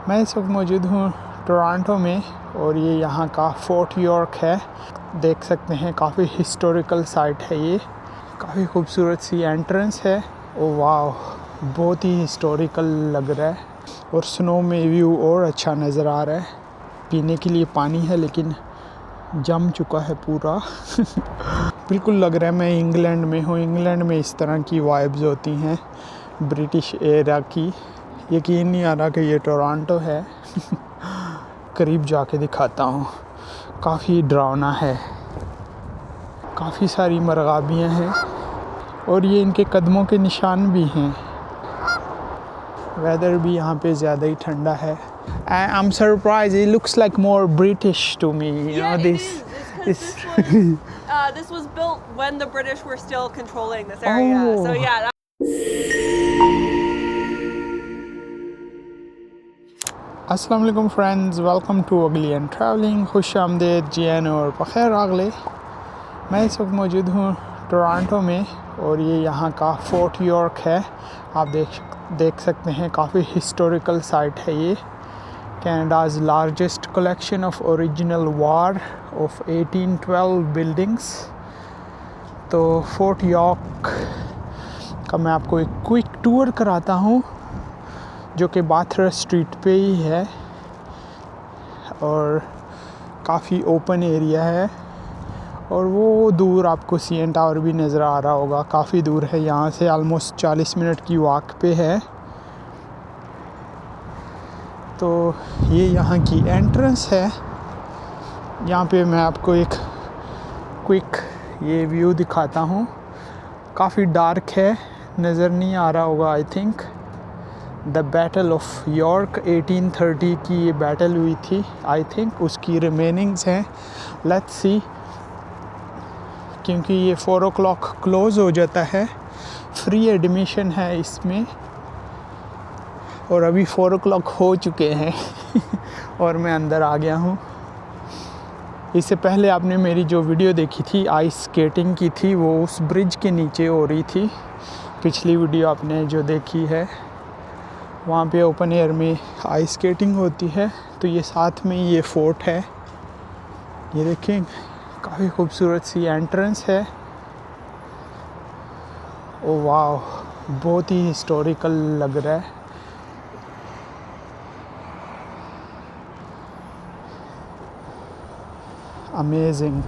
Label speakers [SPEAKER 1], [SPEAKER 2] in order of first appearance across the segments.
[SPEAKER 1] मैं इस वक्त मौजूद हूँ टोरंटो में और ये यहाँ का फोर्ट यॉर्क है। देख सकते हैं काफ़ी हिस्टोरिकल साइट है ये। काफ़ी खूबसूरत सी एंट्रेंस है। ओ वाह, बहुत ही हिस्टोरिकल लग रहा है और स्नो में व्यू और अच्छा नज़र आ रहा है। पीने के लिए पानी है लेकिन जम चुका है पूरा। बिल्कुल लग रहा है मैं इंग्लैंड में हूँ। इंग्लैंड में इस तरह की वाइब्स होती हैं ब्रिटिश एरा की। यकीन नहीं आ रहा कि ये टोरंटो है। करीब जाके दिखाता हूँ। काफ़ी डरावना है। काफ़ी सारी मरगाबियाँ हैं और ये इनके कदमों के निशान भी हैं। वेदर भी यहाँ पे ज़्यादा ही ठंडा है। I'm surprised. It looks like more British to me. You know,
[SPEAKER 2] it is. It's 'cause this was built when the British were still controlling this area.
[SPEAKER 1] Oh.
[SPEAKER 2] So yeah.
[SPEAKER 1] अस्सलाम वालेकुम फ्रेंड्स, वेलकम टू अगली and travelling. खुश आमदेद GN और बखैर आगले। मैं इस वक्त मौजूद हूँ टोरंटो में और ये यहाँ का फोर्ट यॉर्क है। आप देख सकते हैं काफ़ी हिस्टोरिकल साइट है ये। Canada's largest collection of original war of 1812 buildings। तो फोर्ट यॉर्क का मैं आपको एक क्विक टूर कराता हूँ जो कि बाथरस्ट स्ट्रीट पे ही है और काफ़ी ओपन एरिया है। और वो दूर आपको CN टावर भी नज़र आ रहा होगा। काफ़ी दूर है यहाँ से, ऑलमोस्ट 40 मिनट की वॉक पे है। तो ये यहाँ की एंट्रेंस है। यहाँ पे मैं आपको एक क्विक ये व्यू दिखाता हूँ। काफ़ी डार्क है, नज़र नहीं आ रहा होगा I think. The battle of York 1830 की ये बैटल हुई थी आई थिंक, उसकी रिमेनिंग्स हैं। लेट्स सी, क्योंकि ये 4 o'clock क्लोज़ हो जाता है। फ्री एडमिशन है इसमें और अभी 4 o'clock हो चुके हैं और मैं अंदर आ गया हूँ। इससे पहले आपने मेरी जो वीडियो देखी थी आइस स्केटिंग की थी, वो उस ब्रिज के नीचे हो रही थी। पिछली वीडियो आपने जो देखी है वहाँ पे ओपन एयर में आइस स्केटिंग होती है। तो ये साथ में ये फोर्ट है। ये देखें, काफ़ी खूबसूरत सी एंट्रेंस है। ओ वाह, बहुत ही हिस्टोरिकल लग रहा है। अमेजिंग।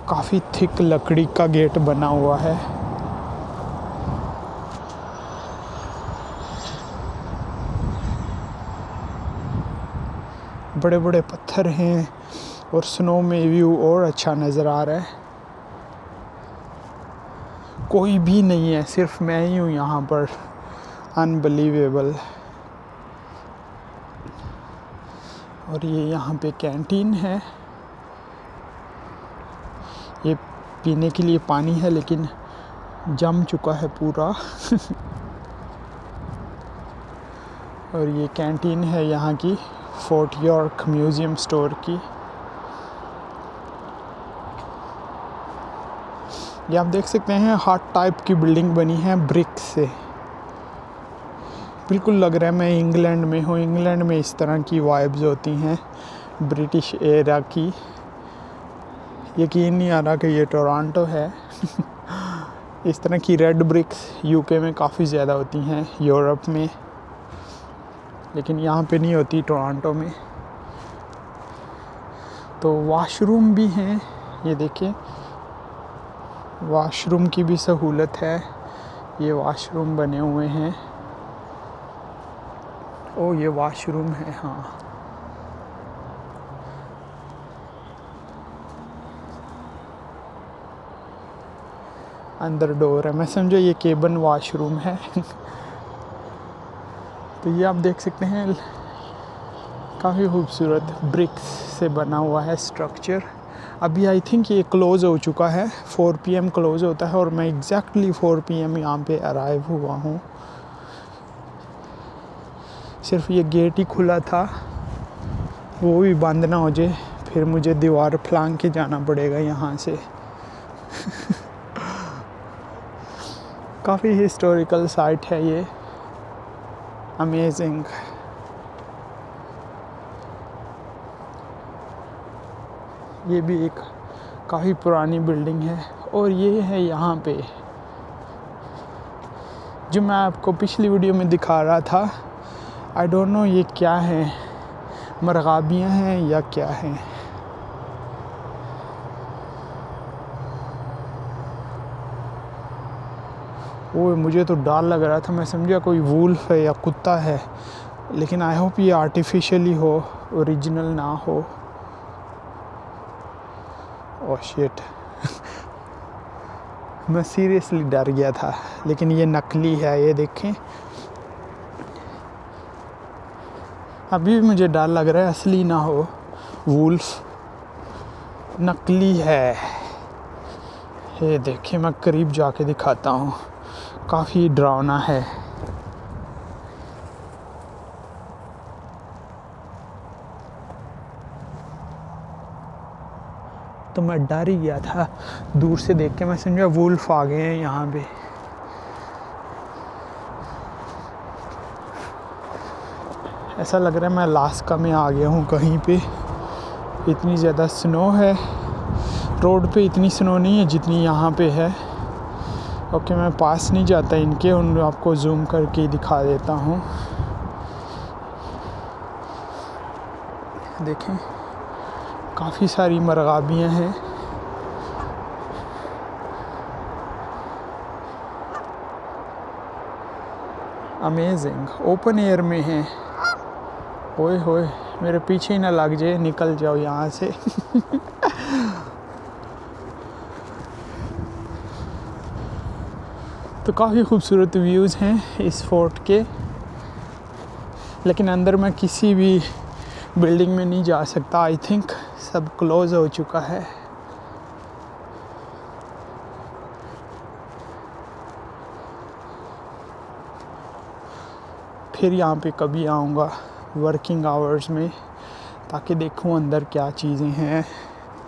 [SPEAKER 1] काफ़ी थिक लकड़ी का गेट बना हुआ है। बड़े बड़े पत्थर हैं और स्नो में व्यू और अच्छा नज़र आ रहा है। कोई भी नहीं है, सिर्फ मैं ही हूँ यहाँ पर। अनबिलीवेबल। और ये यहाँ पे कैंटीन है। ये पीने के लिए पानी है लेकिन जम चुका है पूरा। और ये कैंटीन है यहाँ की फोर्ट यॉर्क म्यूज़ियम स्टोर की। ये आप देख सकते हैं हार्ट टाइप की बिल्डिंग बनी है ब्रिक से। बिल्कुल लग रहा है मैं इंग्लैंड में हूँ। इंग्लैंड में इस तरह की वाइब्स होती हैं ब्रिटिश एरा की। यकीन नहीं आ रहा कि ये टोरंटो है। इस तरह की रेड ब्रिक्स यूके में काफ़ी ज़्यादा होती हैं, यूरोप में, लेकिन यहाँ पे नहीं होती टोरंटो में। तो वॉशरूम भी हैं, ये देखिए वॉशरूम की भी सहूलत है। ये वॉशरूम बने हुए हैं। ओ ये वॉशरूम है, हाँ। अंदर डोर है, मैं समझा ये केबिन वॉशरूम है। तो ये आप देख सकते हैं काफ़ी खूबसूरत ब्रिक्स से बना हुआ है स्ट्रक्चर। अभी आई थिंक ये क्लोज़ हो चुका है। 4 PM क्लोज़ होता है और मैं एग्जैक्टली 4 PM यहाँ पे अराइव हुआ हूँ। सिर्फ ये गेट ही खुला था, वो भी बंद ना हो जाए, फिर मुझे दीवार फलांग के जाना पड़ेगा यहाँ से। काफ़ी हिस्टोरिकल साइट है ये। अमेजिंग। ये भी एक काफ़ी पुरानी बिल्डिंग है। और ये है यहाँ पे जो मैं आपको पिछली वीडियो में दिखा रहा था। आई डोंट नो ये क्या है, मरगाबियाँ हैं या क्या हैं। वो मुझे तो डर लग रहा था, मैं समझा कोई वुल्फ है या कुत्ता है, लेकिन आई होप ये आर्टिफिशियली हो, ओरिजिनल ना हो। ओह शिट मैं सीरियसली डर गया था, लेकिन ये नकली है। ये देखें, अभी भी मुझे डर लग रहा है असली ना हो, वुल्फ नकली है। ये देखें, मैं करीब जाके दिखाता हूँ, काफ़ी डरावना है। तो मैं डर ही गया था, दूर से देख के मैं समझा वुल्फ आ गए हैं यहाँ पे। ऐसा लग रहा है मैं अलास्का में आ गया हूँ कहीं पे। इतनी ज़्यादा स्नो है, रोड पे इतनी स्नो नहीं है जितनी यहाँ पे है। ओके, मैं पास नहीं जाता इनके, उन आपको जूम करके दिखा देता हूँ। देखें, काफ़ी सारी मरगाबियाँ हैं। अमेजिंग, ओपन एयर में हैं। ओए होए, मेरे पीछे ही ना लग जाए, निकल जाओ यहाँ से तो काफ़ी खूबसूरत व्यूज़ हैं इस फोर्ट के, लेकिन अंदर मैं किसी भी बिल्डिंग में नहीं जा सकता। आई थिंक सब क्लोज़ हो चुका है। फिर यहाँ पे कभी आऊँगा वर्किंग आवर्स में, ताकि देखूँ अंदर क्या चीज़ें हैं,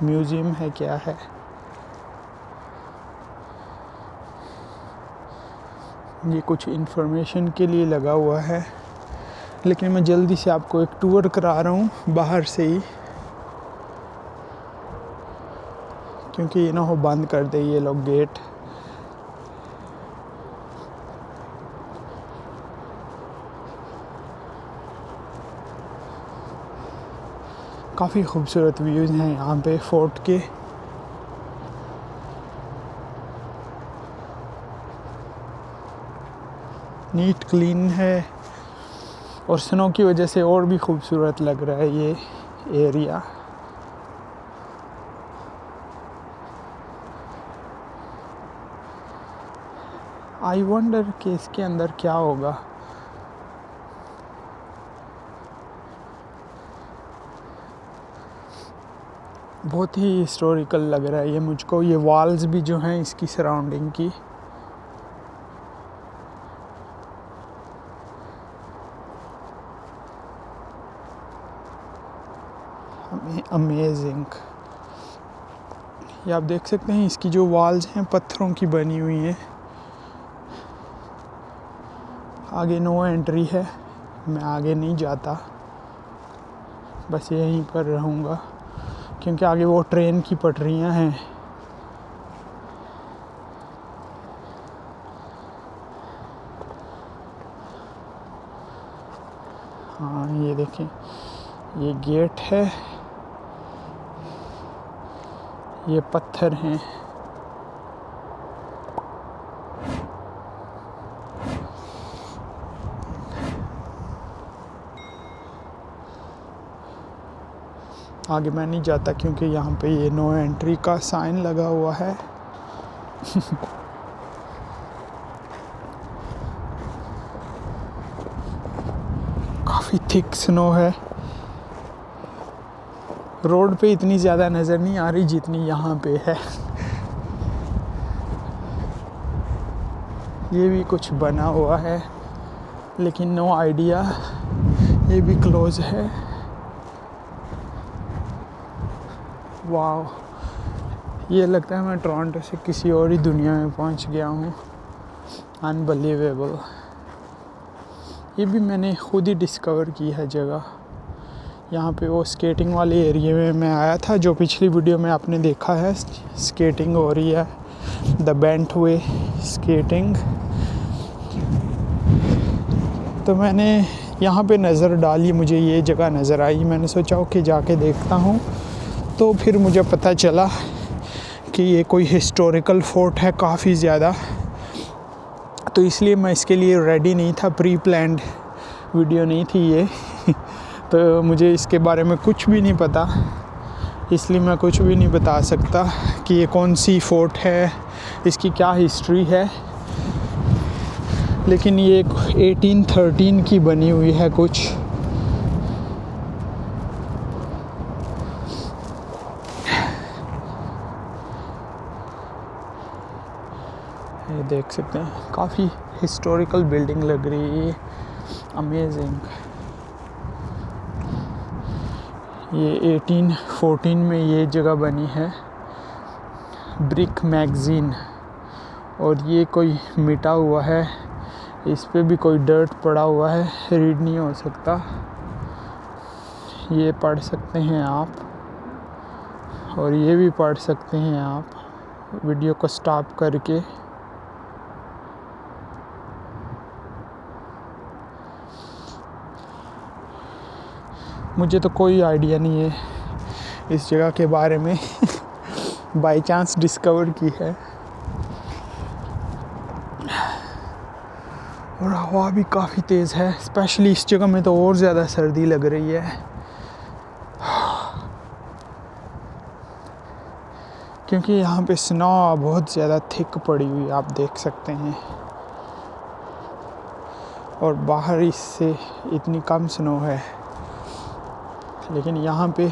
[SPEAKER 1] म्यूज़ियम है क्या है। ये कुछ इन्फॉर्मेशन के लिए लगा हुआ है, लेकिन मैं जल्दी से आपको एक टूर करा रहा हूँ बाहर से ही, क्योंकि ये ना हो बंद कर दे ये लोग गेट। काफ़ी खूबसूरत व्यूज़ हैं यहाँ पे फोर्ट के। नीट क्लीन है, और स्नो की वजह से और भी खूबसूरत लग रहा है ये एरिया। आई वंडर कि इसके अंदर क्या होगा। बहुत ही हिस्टोरिकल लग रहा है ये मुझको। ये वॉल्स भी जो हैं इसकी सराउंडिंग की, अमेजिंग। ये आप देख सकते हैं, इसकी जो वॉल्स हैं पत्थरों की बनी हुई हैं। आगे नो एंट्री है, मैं आगे नहीं जाता, बस यहीं पर रहूँगा, क्योंकि आगे वो ट्रेन की पटरियाँ हैं। हाँ, ये देखें, ये गेट है, ये पत्थर हैं। आगे मैं नहीं जाता, क्योंकि यहाँ पे ये नो एंट्री का साइन लगा हुआ है काफ़ी थिक स्नो है। रोड पे इतनी ज़्यादा नज़र नहीं आ रही जितनी यहाँ पे है। ये भी कुछ बना हुआ है, लेकिन नो आइडिया, ये भी क्लोज है। वाह, ये लगता है मैं टोरंटो से किसी और ही दुनिया में पहुंच गया हूँ। अनबिलीवेबल। ये भी मैंने खुद ही डिस्कवर की है जगह। यहाँ पे वो स्केटिंग वाले एरिया में मैं आया था, जो पिछली वीडियो में आपने देखा है। स्केटिंग हो रही है, द बेंट वे स्केटिंग। तो मैंने यहाँ पे नज़र डाली, मुझे ये जगह नज़र आई, मैंने सोचा कि जाके देखता हूँ। तो फिर मुझे पता चला कि ये कोई हिस्टोरिकल फोर्ट है काफ़ी ज़्यादा, तो इसलिए मैं इसके लिए रेडी नहीं था, प्री प्लान्ड वीडियो नहीं थी ये। तो मुझे इसके बारे में कुछ भी नहीं पता, इसलिए मैं कुछ भी नहीं बता सकता कि ये कौन सी फोर्ट है, इसकी क्या हिस्ट्री है। लेकिन ये 1813 की बनी हुई है कुछ। ये देख सकते हैं, काफ़ी हिस्टोरिकल बिल्डिंग लग रही है, अमेजिंग। ये 1814 में ये जगह बनी है, ब्रिक मैगज़ीन। और ये कोई मिटा हुआ है, इस पे भी कोई डर्ट पड़ा हुआ है, रीड नहीं हो सकता। ये पढ़ सकते हैं आप, और ये भी पढ़ सकते हैं आप वीडियो को स्टॉप करके। मुझे तो कोई आइडिया नहीं है इस जगह के बारे में बाय चांस डिस्कवर की है। और हवा भी काफ़ी तेज़ है, स्पेशली इस जगह में तो और ज़्यादा सर्दी लग रही है, क्योंकि यहाँ पे स्नो बहुत ज़्यादा थिक पड़ी हुई है, आप देख सकते हैं। और बाहर इससे इतनी कम स्नो है, लेकिन यहाँ पे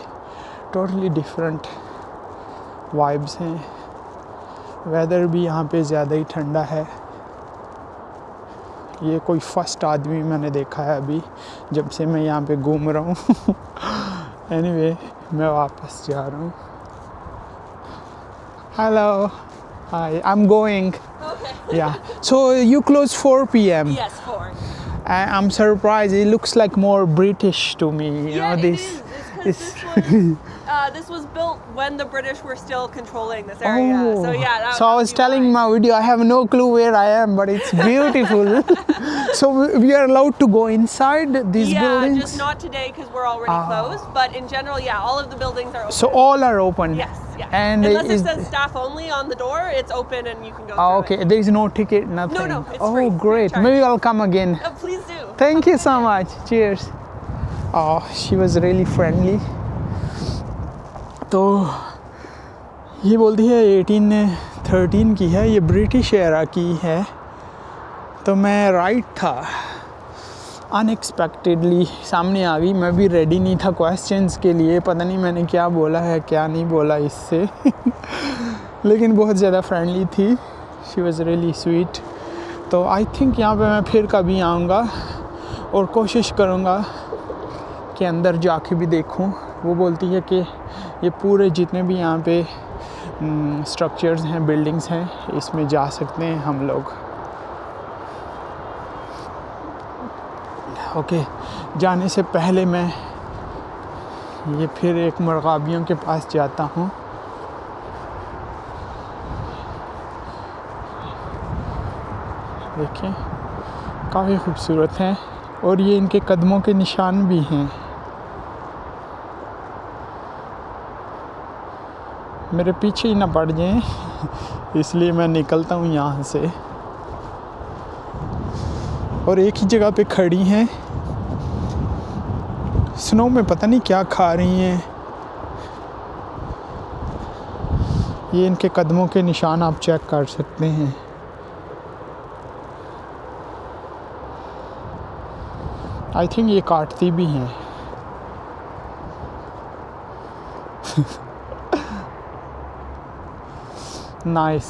[SPEAKER 1] टोटली डिफरेंट वाइब्स हैं। वेदर भी यहाँ पे ज़्यादा ही ठंडा है। ये कोई फर्स्ट आदमी मैंने देखा है अभी जब से मैं यहाँ पे घूम रहा हूँ। एनीवे, मैं वापस जा रहा हूँ। Hello, hi, I am going. Yeah, so you close 4 p.m.
[SPEAKER 2] Yes, 4.
[SPEAKER 1] I'm surprised. It looks like more British to me. You know,
[SPEAKER 2] It is. It's 'cause this was built when the British were still controlling this area.
[SPEAKER 1] Oh.
[SPEAKER 2] So yeah, that
[SPEAKER 1] So I
[SPEAKER 2] must
[SPEAKER 1] was
[SPEAKER 2] be
[SPEAKER 1] telling
[SPEAKER 2] why.
[SPEAKER 1] my video, I have no clue where I am, but it's beautiful. So we are allowed to go inside these
[SPEAKER 2] Yeah,
[SPEAKER 1] buildings?
[SPEAKER 2] just not today because we're already closed. But in general, yeah, all of the buildings are open.
[SPEAKER 1] So all are open?
[SPEAKER 2] Yes, yeah.
[SPEAKER 1] And
[SPEAKER 2] unless
[SPEAKER 1] is-
[SPEAKER 2] it says staff only on the door, it's open and you can go
[SPEAKER 1] Oh,
[SPEAKER 2] through
[SPEAKER 1] okay.
[SPEAKER 2] it.
[SPEAKER 1] There is no ticket, nothing?
[SPEAKER 2] No, it's
[SPEAKER 1] oh,
[SPEAKER 2] free, free of
[SPEAKER 1] great.
[SPEAKER 2] charge.
[SPEAKER 1] Maybe I'll come again.
[SPEAKER 2] Please do.
[SPEAKER 1] Thank you so much. Cheers. Oh, she was really friendly. तो ये बोलती है 1813 की है, ये British era की है। तो मैं राइट था, अनएक्सपेक्टेडली सामने आ गई। मैं भी रेडी नहीं था क्वेश्चंस के लिए, पता नहीं मैंने क्या बोला है क्या नहीं बोला इससे। लेकिन बहुत ज़्यादा फ्रेंडली थी, शी वॉज़ रियली स्वीट। तो आई थिंक यहाँ पे मैं फिर कभी आऊँगा और कोशिश करूँगा कि अंदर जाके भी देखूँ। वो बोलती है कि ये पूरे जितने भी यहाँ पे स्ट्रक्चर्स हैं, बिल्डिंग्स हैं, इसमें जा सकते हैं हम लोग। ओके, जाने से पहले मैं ये फिर एक मरगाबियों के पास जाता हूँ। देखिए, काफ़ी खूबसूरत हैं और ये इनके कदमों के निशान भी हैं। मेरे पीछे ही ना पड़ जाएं, इसलिए मैं निकलता हूँ यहाँ से। और एक ही जगह पे खड़ी हैं, स्नो में पता नहीं क्या खा रही हैं। ये इनके कदमों के निशान आप चेक कर सकते हैं। आई थिंक ये काटती भी हैं। नाइस।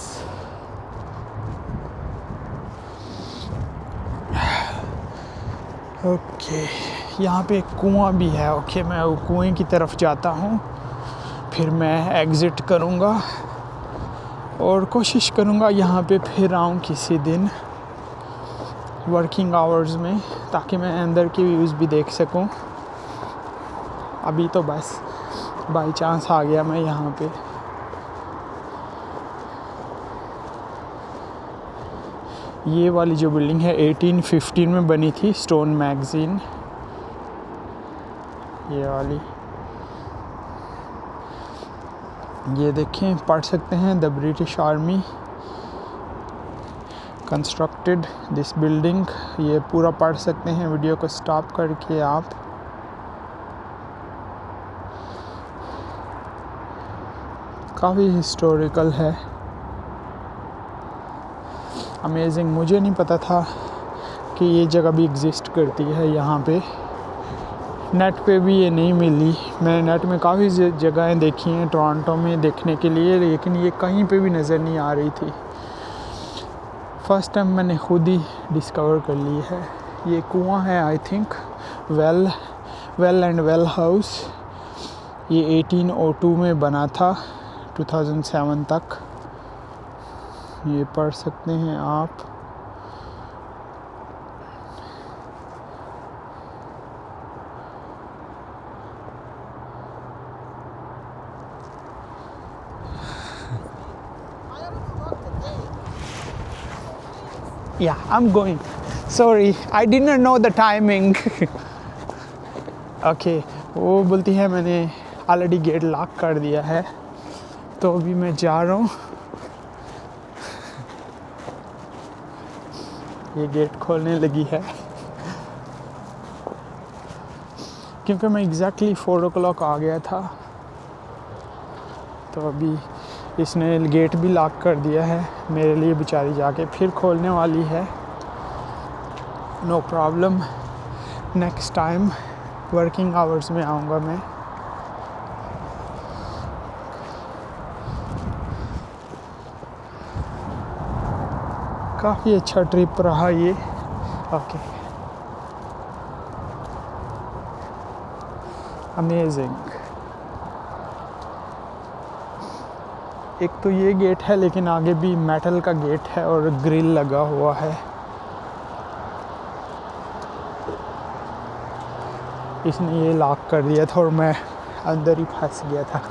[SPEAKER 1] ओके, यहाँ पे एक कुआं भी है। ओके, मैं वो कुएं की तरफ जाता हूँ, फिर मैं एग्ज़िट करूँगा और कोशिश करूँगा यहाँ पे फिर आऊँ किसी दिन वर्किंग आवर्स में, ताकि मैं अंदर के व्यूज़ भी देख सकूँ। अभी तो बस बाई चांस आ गया मैं यहाँ पे। ये वाली जो बिल्डिंग है 1815 में बनी थी, स्टोन मैगज़ीन, ये वाली। ये देखें, पढ़ सकते हैं, the British army constructed this building. ये पूरा पढ़ सकते हैं वीडियो को स्टॉप करके आप। काफ़ी हिस्टोरिकल है, अमेजिंग। मुझे नहीं पता था कि ये जगह भी एग्ज़िस्ट करती है यहाँ पे। नेट पे भी ये नहीं मिली। मैंने नेट में काफ़ी जगहें देखी हैं टोरंटो में देखने के लिए, लेकिन ये कहीं पे भी नज़र नहीं आ रही थी। फर्स्ट टाइम मैंने खुद ही डिस्कवर कर ली है। ये कुआं है, I think well and well house. ये 1802 में बना था, 2007 तक। ये पढ़ सकते हैं आप। Yeah, I'm going. Sorry, I didn't know the timing. Okay, वो बोलती है मैंने ऑलरेडी गेट लॉक कर दिया है, तो अभी मैं जा रहा हूँ। ये गेट खोलने लगी है क्योंकि मैं एग्जैक्टली 4 o'clock आ गया था, तो अभी इसने गेट भी लॉक कर दिया है मेरे लिए। बेचारी जाके फिर खोलने वाली है। No problem, next time working hours में आऊँगा मैं। काफ़ी अच्छा ट्रिप रहा ये। Okay, amazing. एक तो ये गेट है, लेकिन आगे भी मेटल का गेट है और ग्रिल लगा हुआ है। इसने ये लॉक कर दिया था और मैं अंदर ही फंस गया था।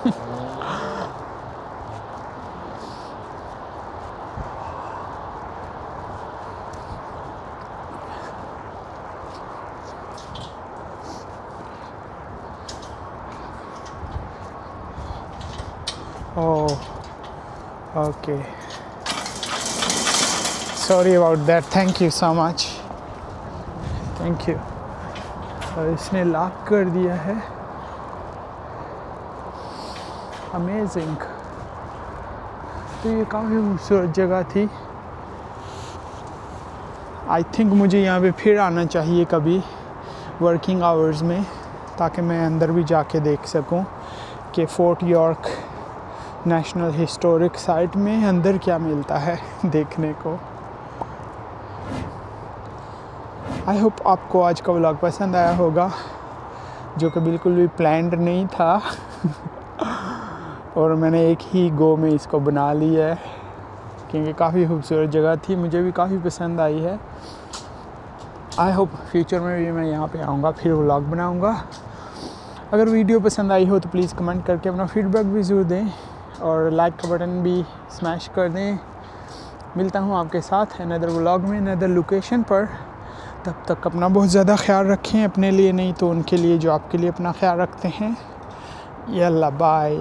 [SPEAKER 1] Oh, okay. Sorry about that. Thank you so much. Thank you. और इसने लॉक कर दिया है। अमेजिंग। तो ये काफ़ी खूबसूरत जगह थी। आई थिंक मुझे यहाँ पे फिर आना चाहिए कभी वर्किंग आवर्स में, ताकि मैं अंदर भी जाके देख सकूं कि fort York national historic site में अंदर क्या मिलता है देखने को। आई होप आपको आज का व्लॉग पसंद आया होगा, जो कि बिल्कुल भी प्लान्ड नहीं था और मैंने एक ही गो में इसको बना लिया है, क्योंकि काफ़ी खूबसूरत जगह थी, मुझे भी काफ़ी पसंद आई है। आई होप फ्यूचर में भी मैं यहाँ पे आऊँगा, फिर व्लॉग बनाऊँगा। अगर वीडियो पसंद आई हो तो प्लीज़ कमेंट करके अपना फीडबैक भी ज़रूर दें और लाइक का बटन भी स्मैश कर दें। मिलता हूँ आपके साथ अनदर व्लॉग में, अनदर लोकेशन पर। तब तक अपना बहुत ज़्यादा ख्याल रखें, अपने लिए नहीं तो उनके लिए जो आपके लिए अपना ख्याल रखते हैं। यल्ला बाय।